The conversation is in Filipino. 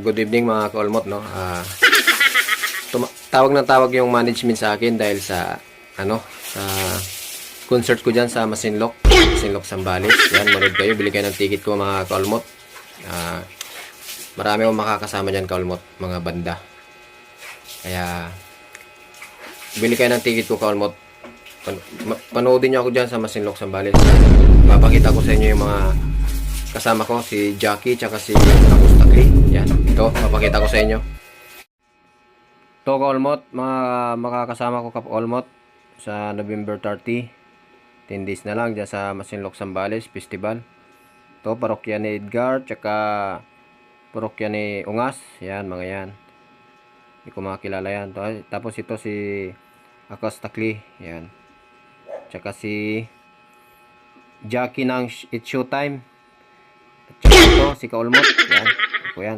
Good evening mga kaulmot, no. Tawag ng tawag yung management sa akin dahil sa sa concert ko diyan sa Masinloc, Zambales. Yan, manood kayo, bili kayo ng ticket ko mga kaulmot. Marami akong makakasama diyan kaulmot, mga banda. Kaya bili kayo ng ticket ko kaulmot. Panoodin niyo ako diyan sa Masinloc, Zambales. Papakita ko sa inyo yung mga kasama ko, si Jackie tsaka si Takli. Yan, ito papakita ko sa inyo. Ito kaulmot, mga makakasama ko kaulmot sa November 30. 10 days na lang dyan sa Masinloc Zambales Festival. Ito parokya ni Edgar tsaka parokya ni Ungas. Yan, mga yan, hindi ko makakilala yan. Tapos ito si Takli. Yan, tsaka si Jackie ng It's Showtime. At ito si kaulmot. Yan, ako yan.